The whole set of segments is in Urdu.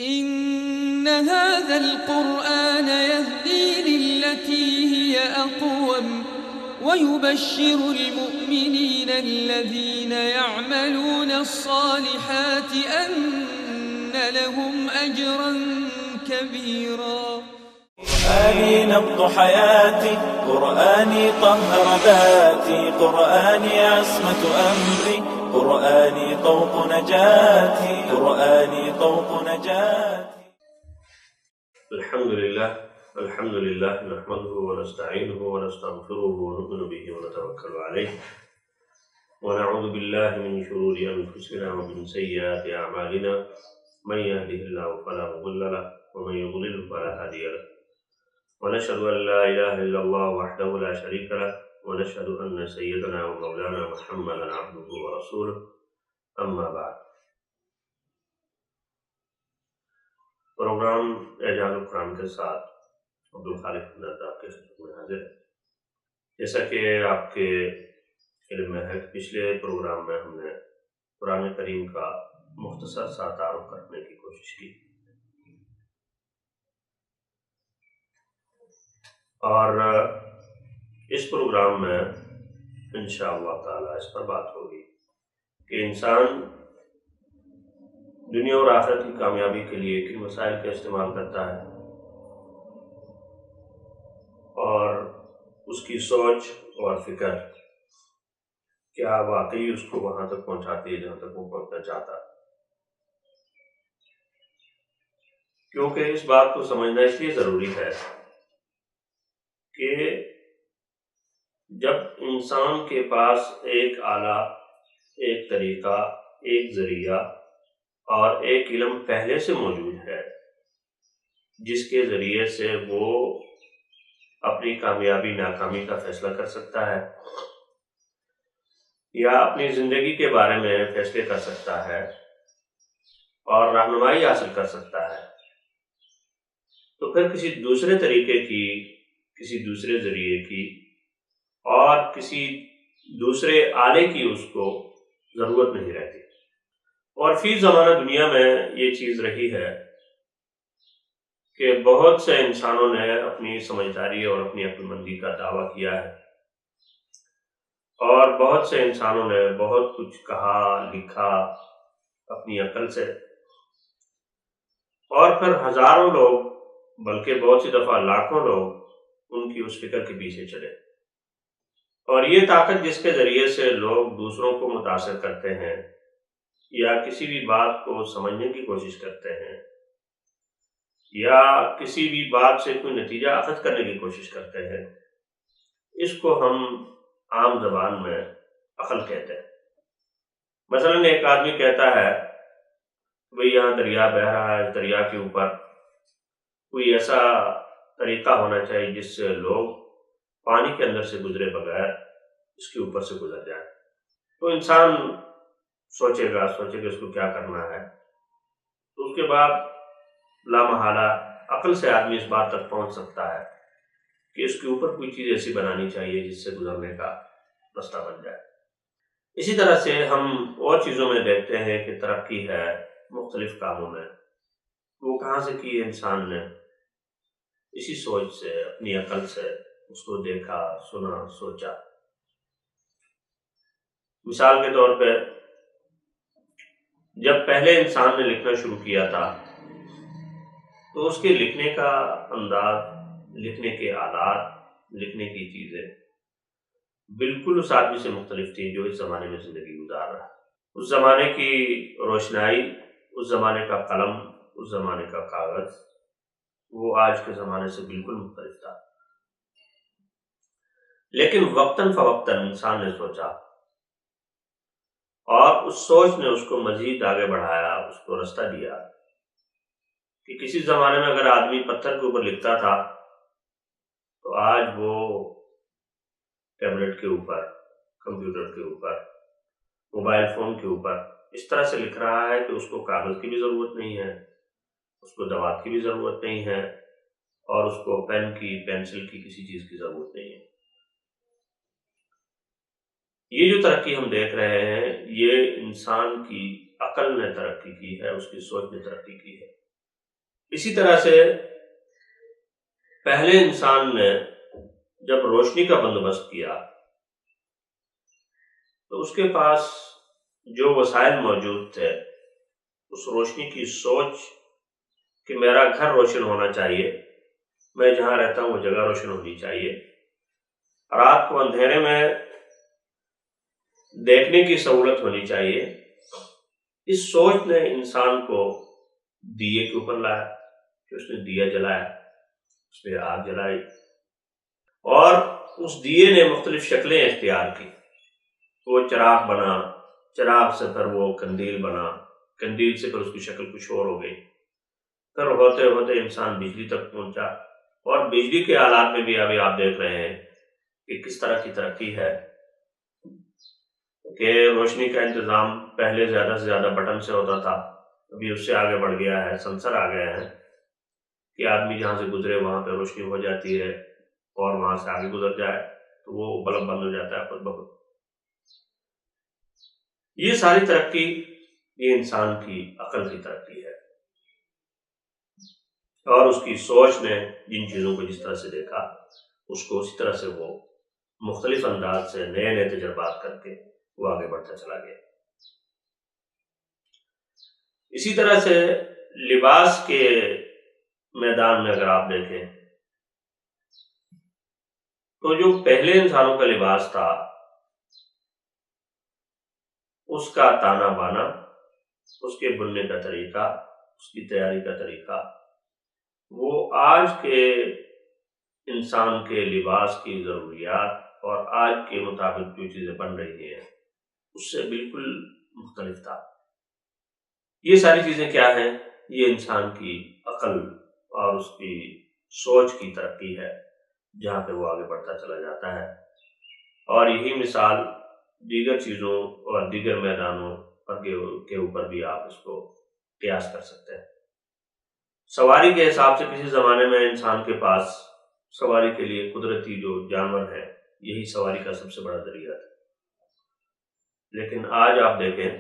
إن هذا القرآن يهدي للتي هي أقوم ويبشر المؤمنين الذين يعملون الصالحات أن لهم أجرا كبيرا. قرآني نبض حياتي، قرآني طهر ذاتي، قرآني عصمة أمري، قرآني طوق نجاتي، قرآني طوق نجاتي. الحمد لله نحمده ونستعينه ونستغفره ونؤمن به ونتوكل عليه ونعوذ بالله من شرور أنفسنا ومن سيئات أعمالنا، من يهده الله فلا مضل له ومن يضلل فلا هادي له، ونشهد أن لا إله إلا الله وحده لا شريك له، ونشهد أن سيدنا ومولانا محمدا عبده ورسوله، أما بعد. پروگرام اعجاز القرآن کے ساتھ عبدالخالق آپ کے خدمت میں حاضر ہے. جیسا کہ آپ کے علم میں ہے، پچھلے پروگرام میں ہم نے قرآن کریم کا مختصر سا تعارف کرنے کی کوشش کی، اور اس پروگرام میں انشاءاللہ تعالی اس پر بات ہوگی کہ انسان دنیا اور آخرت کی کامیابی کے لیے کن وسائل کا استعمال کرتا ہے، اور اس کی سوچ اور فکر کیا واقعی اس کو وہاں تک پہنچاتی ہے جہاں تک وہ پہنچنا چاہتا ہے. کیونکہ اس بات کو سمجھنا اس لیے ضروری ہے کہ جب انسان کے پاس ایک آلہ، ایک طریقہ، ایک ذریعہ اور ایک علم پہلے سے موجود ہے جس کے ذریعے سے وہ اپنی کامیابی ناکامی کا فیصلہ کر سکتا ہے یا اپنی زندگی کے بارے میں فیصلے کر سکتا ہے اور رہنمائی حاصل کر سکتا ہے، تو پھر کسی دوسرے طریقے کی، کسی دوسرے ذریعے کی اور کسی دوسرے آلے کی اس کو ضرورت نہیں رہتی. اور فی زمانہ دنیا میں یہ چیز رہی ہے کہ بہت سے انسانوں نے اپنی سمجھداری اور اپنی عقل مندی کا دعویٰ کیا ہے، اور بہت سے انسانوں نے بہت کچھ کہا لکھا اپنی عقل سے، اور پھر ہزاروں لوگ بلکہ بہت سی دفعہ لاکھوں لوگ ان کی اس فکر کے پیچھے چلے. اور یہ طاقت جس کے ذریعے سے لوگ دوسروں کو متاثر کرتے ہیں یا کسی بھی بات کو سمجھنے کی کوشش کرتے ہیں یا کسی بھی بات سے کوئی نتیجہ اخذ کرنے کی کوشش کرتے ہیں، اس کو ہم عام زبان میں عقل کہتے ہیں. مثلا ایک آدمی کہتا ہے بھئی یہاں دریا بہہ رہا ہے، اس دریا کے اوپر کوئی ایسا طریقہ ہونا چاہیے جس سے لوگ پانی کے اندر سے گزرے بغیر اس کے اوپر سے گزر جائے. تو انسان سوچے گا اس کو کیا کرنا ہے، تو اس کے بعد لامحالہ عقل سے آدمی اس بات تک پہنچ سکتا ہے کہ اس کے اوپر کوئی چیز ایسی بنانی چاہیے جس سے گزرنے کا رستہ بن جائے. اسی طرح سے ہم اور چیزوں میں دیکھتے ہیں کہ ترقی ہے مختلف کاموں میں، وہ کہاں سے کی ہے انسان نے؟ اسی سوچ سے، اپنی عقل سے اس کو دیکھا، سنا، سوچا. مثال کے طور پہ جب پہلے انسان نے لکھنا شروع کیا تھا تو اس کے لکھنے کا انداز، لکھنے کے آلات، لکھنے کی چیزیں بالکل اس آدمی سے مختلف تھی جو اس زمانے میں زندگی گزار رہا ہے. اس زمانے کی روشنائی، اس زمانے کا قلم، اس زمانے کا کاغذ وہ آج کے زمانے سے بالکل مختلف تھا. لیکن وقتاً فوقتاً انسان نے سوچا اور اس سوچ نے اس کو مزید آگے بڑھایا، اس کو رستہ دیا کہ کسی زمانے میں اگر آدمی پتھر کے اوپر لکھتا تھا تو آج وہ ٹیبلٹ کے اوپر، کمپیوٹر کے اوپر، موبائل فون کے اوپر اس طرح سے لکھ رہا ہے کہ اس کو کاغذ کی بھی ضرورت نہیں ہے، اس کو دوات کی بھی ضرورت نہیں ہے، اور اس کو پین کی، پینسل کی، کسی چیز کی ضرورت نہیں ہے. یہ جو ترقی ہم دیکھ رہے ہیں یہ انسان کی عقل نے ترقی کی ہے، اس کی سوچ نے ترقی کی ہے. اسی طرح سے پہلے انسان نے جب روشنی کا بندوبست کیا تو اس کے پاس جو وسائل موجود تھے، اس روشنی کی سوچ کہ میرا گھر روشن ہونا چاہیے، میں جہاں رہتا ہوں وہ جگہ روشن ہونی چاہیے، رات کو اندھیرے میں دیکھنے کی سہولت ہونی چاہیے، اس سوچ نے انسان کو دیے کے اوپر لایا کہ اس نے دیا جلایا، اس نے آگ جلائی، اور اس دیے نے مختلف شکلیں اختیار کی۔ وہ چراغ بنا، چراغ سے پھر وہ قندیل بنا، قندیل سے پھر اس کی شکل کچھ اور ہو گئی، پھر ہوتے ہوتے انسان بجلی تک پہنچا، اور بجلی کے آلات میں بھی ابھی آپ دیکھ رہے ہیں کہ کس طرح کی ترقی ہے کہ روشنی کا انتظام پہلے زیادہ سے زیادہ بٹن سے ہوتا تھا، ابھی اس سے آگے بڑھ گیا ہے، سنسر آ گئے ہیں کہ آدمی جہاں سے گزرے وہاں پہ روشنی ہو جاتی ہے، اور وہاں سے آگے گزر جائے تو وہ بلب بند ہو جاتا ہے خود بخود۔ یہ ساری ترقی یہ انسان کی عقل کی ترقی ہے، اور اس کی سوچ نے جن چیزوں کو جس طرح سے دیکھا اس کو اسی طرح سے وہ مختلف انداز سے نئے نئے تجربات کر کے وہ آگے بڑھتا چلا گیا۔ اسی طرح سے لباس کے میدان میں اگر آپ دیکھیں تو جو پہلے انسانوں کا لباس تھا اس کا تانا بانا، اس کے بننے کا طریقہ، اس کی تیاری کا طریقہ، وہ آج کے انسان کے لباس کی ضروریات اور آج کے مطابق جو چیزیں بن رہی ہیں اس سے بالکل مختلف تھا۔ یہ ساری چیزیں کیا ہیں؟ یہ انسان کی عقل اور اس کی سوچ کی ترقی ہے، جہاں پہ وہ آگے بڑھتا چلا جاتا ہے، اور یہی مثال دیگر چیزوں اور دیگر میدانوں کے اوپر بھی آپ اس کو قیاس کر سکتے ہیں۔ سواری کے حساب سے کسی زمانے میں انسان کے پاس سواری کے لیے قدرتی جو جانور ہے یہی سواری کا سب سے بڑا ذریعہ تھا، لیکن آج آپ دیکھیں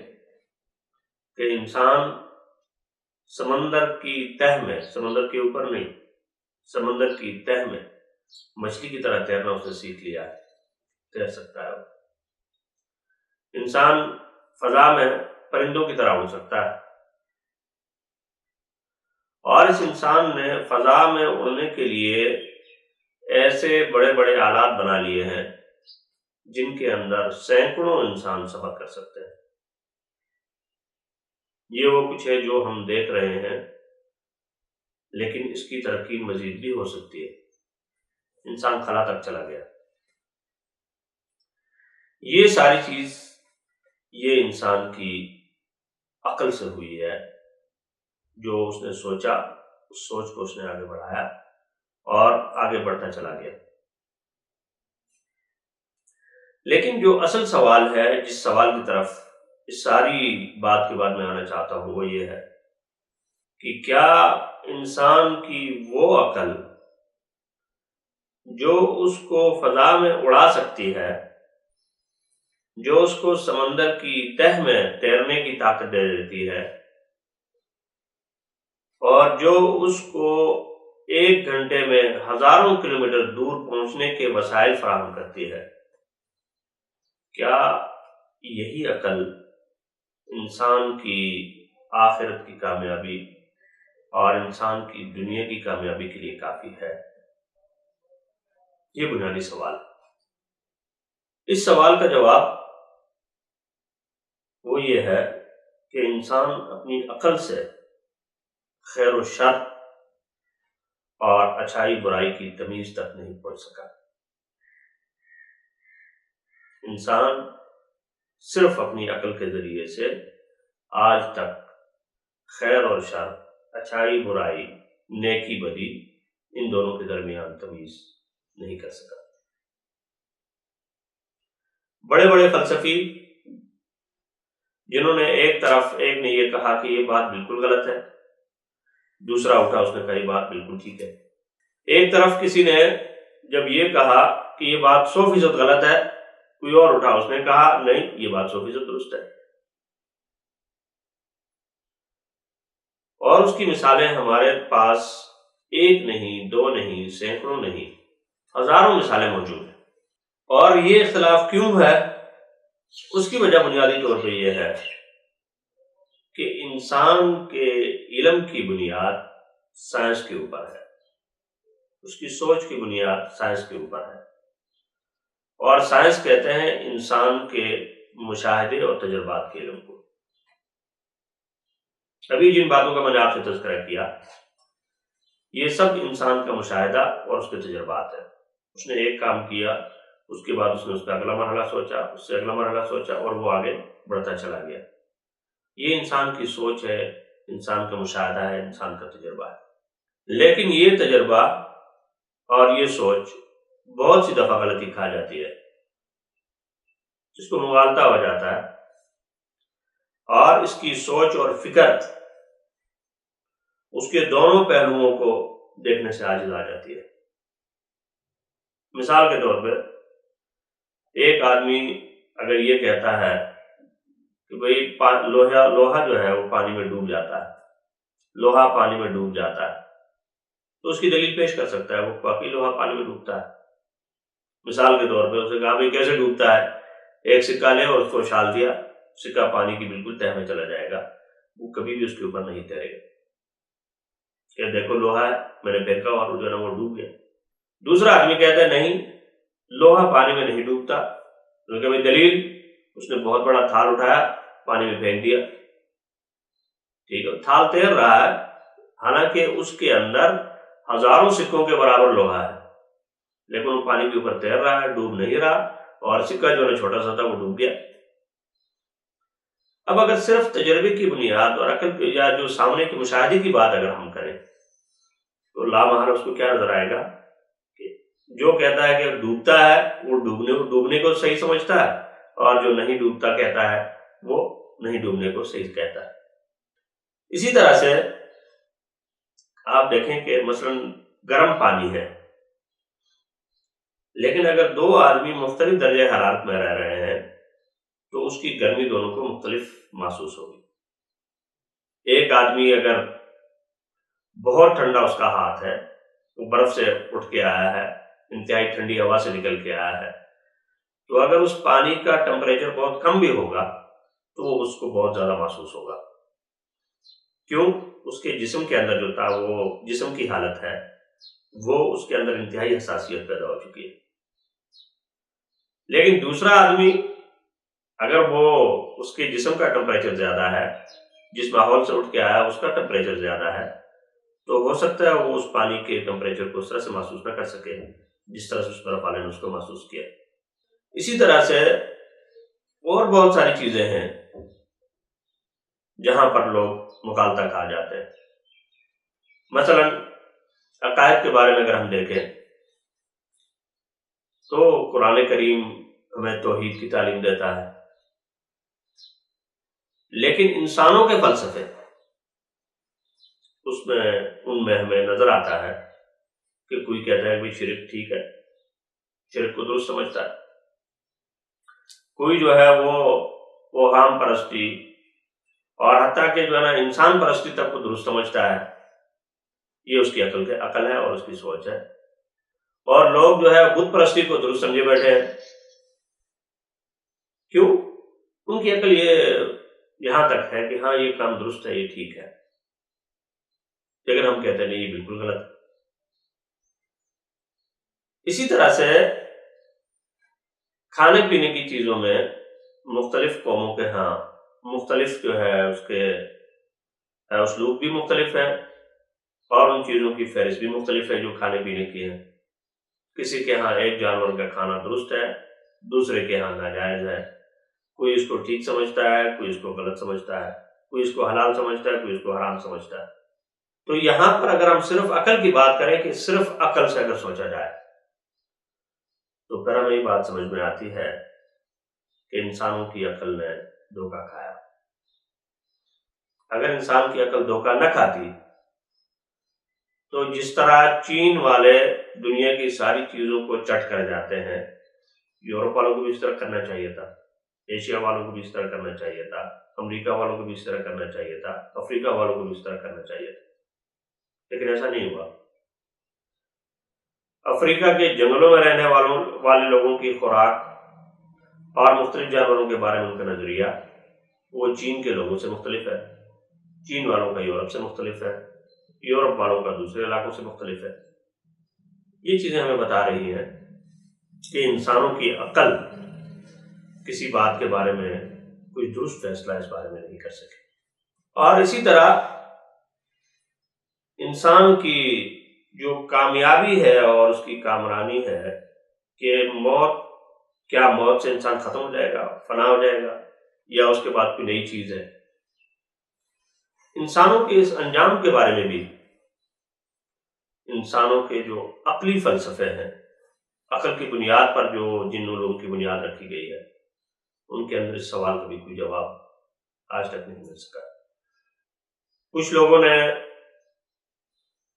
کہ انسان سمندر کی تہ میں، سمندر کے اوپر نہیں، سمندر کی تہ میں مچھلی کی طرح تیرنا اس نے سیکھ لیا ہے، تیر سکتا ہے وہ۔ انسان فضا میں پرندوں کی طرح اڑ سکتا ہے، اور اس انسان نے فضا میں اڑنے کے لیے ایسے بڑے بڑے آلات بنا لیے ہیں جن کے اندر سینکڑوں انسان سفر کر سکتے ہیں۔ یہ وہ کچھ ہے جو ہم دیکھ رہے ہیں، لیکن اس کی ترقی مزید بھی ہو سکتی ہے۔ انسان خلا تک چلا گیا۔ یہ ساری چیز یہ انسان کی عقل سے ہوئی ہے، جو اس نے سوچا، اس سوچ کو اس نے آگے بڑھایا اور آگے بڑھتا چلا گیا۔ لیکن جو اصل سوال ہے، جس سوال کی طرف اس ساری بات کے بعد میں آنا چاہتا ہوں، وہ یہ ہے کہ کیا انسان کی وہ عقل جو اس کو فضا میں اڑا سکتی ہے، جو اس کو سمندر کی تہ میں تیرنے کی طاقت دے دیتی ہے، اور جو اس کو 1 گھنٹے میں ہزاروں کلومیٹر دور پہنچنے کے وسائل فراہم کرتی ہے، کیا یہی عقل انسان کی آخرت کی کامیابی اور انسان کی دنیا کی کامیابی کے لیے کافی ہے؟ یہ بنیادی سوال ہے۔ اس سوال کا جواب وہ یہ ہے کہ انسان اپنی عقل سے خیر و شر اور اچھائی برائی کی تمیز تک نہیں پہنچ سکا۔ انسان صرف اپنی عقل کے ذریعے سے آج تک خیر اور شر، اچھائی برائی، نیکی بدی، ان دونوں کے درمیان تمیز نہیں کر سکا۔ بڑے بڑے فلسفی جنہوں نے ایک نے یہ کہا کہ یہ بات بالکل غلط ہے، دوسرا اٹھا اس نے کہا یہ بات بالکل ٹھیک ہے۔ ایک طرف کسی نے جب یہ کہا کہ یہ بات 100% غلط ہے، کوئی اور اٹھا اس نے کہا نہیں یہ بات 100% درست ہے، اور اور اس کی مثالیں ہمارے پاس ایک نہیں، دو نہیں، سینکڑوں نہیں، ہزاروں مثالیں موجود ہیں۔ اور یہ اختلاف کیوں ہے؟ اس کی وجہ بنیادی طور پہ یہ ہے کہ انسان کے علم کی بنیاد سائنس کے اوپر ہے، اس کی سوچ کی بنیاد سائنس کے اوپر ہے، اور سائنس کہتے ہیں انسان کے مشاہدے اور تجربات کے علم کو۔ ابھی جن باتوں کا میں نے آپ سے تذکرہ کیا، یہ سب انسان کا مشاہدہ اور اس کے تجربات ہیں۔ اس نے ایک کام کیا، اس کے بعد اس نے اس کا اگلا مرحلہ سوچا، اس سے اگلا مرحلہ سوچا، اور وہ آگے بڑھتا چلا گیا۔ یہ انسان کی سوچ ہے، انسان کا مشاہدہ ہے، انسان کا تجربہ ہے۔ لیکن یہ تجربہ اور یہ سوچ بہت سی دفعہ غلطی کھا جاتی ہے، جس کو مغالطہ ہو جاتا ہے، اور اس کی سوچ اور فکر اس کے دونوں پہلوؤں کو دیکھنے سے عاجز آ جاتی ہے۔ مثال کے طور پہ ایک آدمی اگر یہ کہتا ہے کہ بھئی لوہا جو ہے وہ پانی میں ڈوب جاتا ہے، لوہا پانی میں ڈوب جاتا ہے، تو اس کی دلیل پیش کر سکتا ہے، وہ واقعی لوہا پانی میں ڈوبتا ہے۔ مثال کے طور پہ اسے کہا بھئی کیسے ڈوبتا ہے؟ ایک سکہ لے اور اس کو اچھال دیا، سکہ پانی کی بالکل تہہ میں چلا جائے گا، وہ کبھی بھی اس کے اوپر نہیں تیرے گا۔ کہ دیکھو لوہا ہے، میں نے پھینکا اور جو ہے نا وہ ڈوب گیا۔ دوسرا آدمی کہتا ہے نہیں، لوہا پانی میں نہیں ڈوبتا، کیونکہ بھائی دلیل، اس نے بہت بڑا تھال اٹھایا، پانی میں پھینک دیا، ٹھیک ہے، تھال تیر رہا ہے، حالانکہ اس کے اندر ہزاروں سکوں کے برابر لوہا ہے، لیکن وہ پانی کے اوپر تیر رہا ہے، ڈوب نہیں رہا، اور سکہ جو ہے چھوٹا سا تھا وہ ڈوب گیا۔ اب اگر صرف تجربے کی بنیاد اور عقل یا جو سامنے کے مشاہدے کی بات اگر ہم کریں تو لامحالہ اس کو کیا نظر آئے گا کہ جو کہتا ہے کہ ڈوبتا ہے وہ ڈوبنے کو صحیح سمجھتا ہے، اور جو نہیں ڈوبتا کہتا ہے وہ نہیں ڈوبنے کو صحیح کہتا ہے۔ اسی طرح سے آپ دیکھیں کہ مثلا گرم پانی ہے، لیکن اگر دو آدمی مختلف درجہ حرارت میں رہ رہے ہیں تو اس کی گرمی دونوں کو مختلف محسوس ہوگی۔ ایک آدمی اگر بہت ٹھنڈا اس کا ہاتھ ہے، وہ برف سے اٹھ کے آیا ہے، انتہائی ٹھنڈی ہوا سے نکل کے آیا ہے، تو اگر اس پانی کا ٹمپریچر بہت کم بھی ہوگا تو وہ اس کو بہت زیادہ محسوس ہوگا۔ کیوں؟ اس کے جسم کے اندر جو تھا، وہ جسم کی حالت ہے، وہ اس کے اندر انتہائی حساسیت پیدا ہو چکی ہے۔ لیکن دوسرا آدمی اگر وہ اس کے جسم کا ٹمپریچر زیادہ ہے، جس ماحول سے اٹھ کے آیا اس کا ٹمپریچر زیادہ ہے، تو ہو سکتا ہے وہ اس پانی کے ٹمپریچر کو اس طرح سے محسوس نہ کر سکے جس طرح سے اس برف والے نے اس کو محسوس کیا۔ اسی طرح سے اور بہت ساری چیزیں ہیں جہاں پر لوگ مغالطہ کھا جاتے ہیں۔ مثلا عقائد کے بارے میں اگر ہم دیکھیں تو قرآن کریم ہمیں توحید کی تعلیم دیتا ہے، لیکن انسانوں کے فلسفے ان میں ہمیں نظر آتا ہے کہ کوئی کہتا ہے کہ شرک ٹھیک ہے، شرک کو درست سمجھتا ہے، کوئی جو ہے وہ اوہام پرستی اور حتیٰ کہ جو ہے نا انسان پرستی تک کو درست سمجھتا ہے۔ یہ اس کی عقل ہے اور اس کی سوچ ہے، اور لوگ جو ہے بت پرستی کو درست سمجھے بیٹھے ہیں۔ کیوں؟ ان کی عقل یہاں تک ہے کہ ہاں یہ کام درست ہے، یہ ٹھیک ہے، لیکن ہم کہتے ہیں نہیں یہ بالکل غلط ہے۔ اسی طرح سے کھانے پینے کی چیزوں میں مختلف قوموں کے ہاں مختلف جو ہے اس کے اسلوب بھی مختلف ہے، اور ان چیزوں کی فہرست بھی مختلف ہے جو کھانے پینے کی ہے۔ کسی کے ہاں ایک جانور کا کھانا درست ہے، دوسرے کے ہاں ناجائز ہے، کوئی اس کو ٹھیک سمجھتا ہے، کوئی اس کو غلط سمجھتا ہے، کوئی اس کو حلال سمجھتا ہے، کوئی اس کو حرام سمجھتا ہے۔ تو یہاں پر اگر ہم صرف عقل کی بات کریں کہ صرف عقل سے اگر سوچا جائے تو پھر ہمیں یہ بات سمجھ میں آتی ہے کہ انسانوں کی عقل نے دھوکہ کھایا۔ اگر انسان کی عقل دھوکہ نہ کھاتی تو جس طرح چین والے دنیا کی ساری چیزوں کو چٹ کر جاتے ہیں، یورپ والوں کو بھی اس طرح کرنا چاہیے تھا، ایشیا والوں کو بھی اس طرح کرنا چاہیے تھا، امریکہ والوں کو بھی اس طرح کرنا چاہیے تھا، افریقہ والوں کو بھی اس طرح کرنا چاہیے تھا، لیکن ایسا نہیں ہوا۔ افریقہ کے جنگلوں میں رہنے والے لوگوں کی خوراک اور مختلف جانوروں کے بارے میں ان کا نظریہ وہ چین کے لوگوں سے مختلف ہے، چین والوں کا یورپ سے مختلف ہے، یورپ والوں کا دوسرے علاقوں سے مختلف ہے۔ یہ چیزیں ہمیں بتا رہی ہیں کہ انسانوں کی عقل کسی بات کے بارے میں کوئی درست فیصلہ اس بارے میں نہیں کر سکے۔ اور اسی طرح انسان کی جو کامیابی ہے اور اس کی کامرانی ہے کہ موت سے انسان ختم ہو جائے گا، فنا ہو جائے گا، یا اس کے بعد کوئی نئی چیز ہے۔ انسانوں کے اس انجام کے بارے میں بھی انسانوں کے جو عقلی فلسفے ہیں، عقل کی بنیاد پر جو جن علوم کی بنیاد رکھی گئی ہے، ان کے اندر اس سوال کا بھی کوئی جواب آج تک نہیں مل سکا۔ کچھ لوگوں نے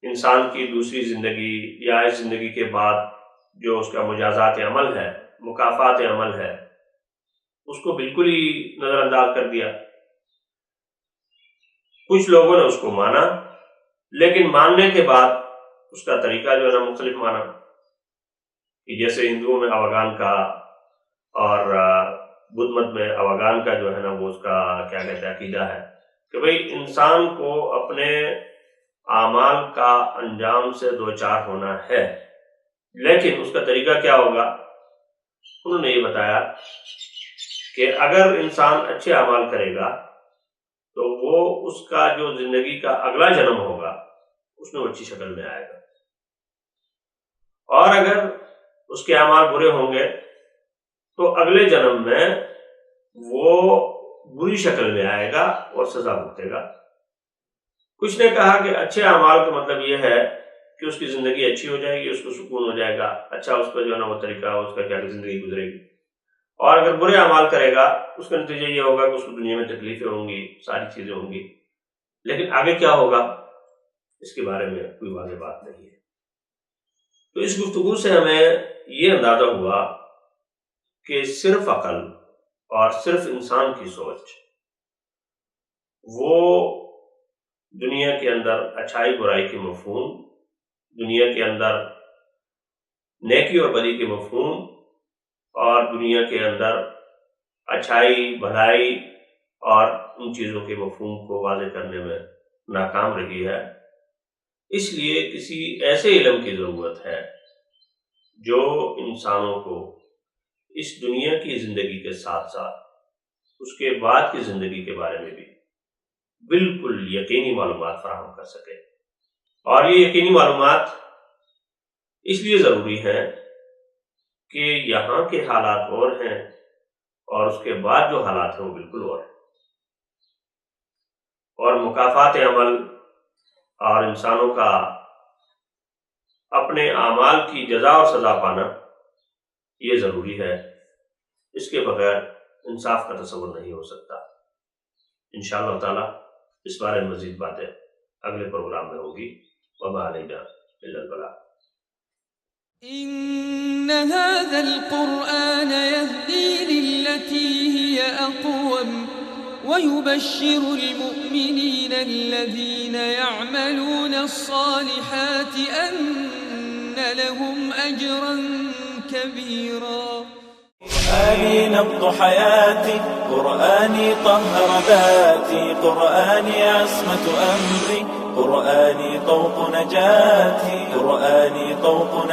انسان کی دوسری زندگی یا اس زندگی کے بعد جو اس کا مجازات عمل ہے، مکافات عمل ہے، اس کو بالکل ہی نظر انداز کر دیا۔ کچھ لوگوں نے اس کو مانا، لیکن ماننے کے بعد اس کا طریقہ جو ہے نا مختلف مانا، کہ جیسے ہندوؤں میں اوگان کا اور بدھ مت میں اوگان کا جو ہے نا وہ اس کا کیا کہتے ہیں عقیدہ ہے کہ بھئی انسان کو اپنے اعمال کا انجام سے دوچار ہونا ہے، لیکن اس کا طریقہ کیا ہوگا۔ انہوں نے یہ بتایا کہ اگر انسان اچھے اعمال کرے گا تو وہ اس کا جو زندگی کا اگلا جنم ہوگا اس میں وہ اچھی شکل میں آئے گا، اور اگر اس کے اعمال برے ہوں گے تو اگلے جنم میں وہ بری شکل میں آئے گا اور سزا بھگتے گا۔ کچھ نے کہا کہ اچھے اعمال کا مطلب یہ ہے کہ اس کی زندگی اچھی ہو جائے گی، اس کو سکون ہو جائے گا، اچھا اس کا جو ہے نا وہ طریقہ اس کا کیا زندگی گزرے گی، اور اگر برے اعمال کرے گا اس کا نتیجہ یہ ہوگا کہ اس کو دنیا میں تکلیفیں ہوں گی، ساری چیزیں ہوں گی، لیکن آگے کیا ہوگا اس کے بارے میں کوئی واضح بات نہیں ہے۔ تو اس گفتگو سے ہمیں یہ اندازہ ہوا کہ صرف عقل اور صرف انسان کی سوچ وہ دنیا کے اندر اچھائی برائی کے مفہوم، دنیا کے اندر نیکی اور بدی کے مفہوم، اور دنیا کے اندر اچھائی بھلائی اور ان چیزوں کے مفہوم کو واضح کرنے میں ناکام رہی ہے۔ اس لیے کسی ایسے علم کی ضرورت ہے جو انسانوں کو اس دنیا کی زندگی کے ساتھ ساتھ اس کے بعد کی زندگی کے بارے میں بھی بالکل یقینی معلومات فراہم کر سکے۔ اور یہ یقینی معلومات اس لیے ضروری ہیں کہ یہاں کے حالات اور ہیں اور اس کے بعد جو حالات ہیں وہ بالکل اور ہیں، اور مکافات عمل اور انسانوں کا اپنے اعمال کی جزا اور سزا پانا یہ ضروری ہے۔ اس کے بغیر انصاف کا تصور نہیں ہو سکتا۔ انشاءاللہ تعالی اس بارے میں مزید باتیں اگلے پروگرام میں ہوگی۔ وما علینا الا البلاغ۔ إن هذا القرآن يهدي للتي هي أقوم ويبشر المؤمنين الذين يعملون الصالحات أن لهم أجرا كبيرا. قرآني نبض حياتي، قرآني طهر ذاتي، قرآني عصمة أمري، قرآني طوق نجاتي، قرآني طوق نجاتي.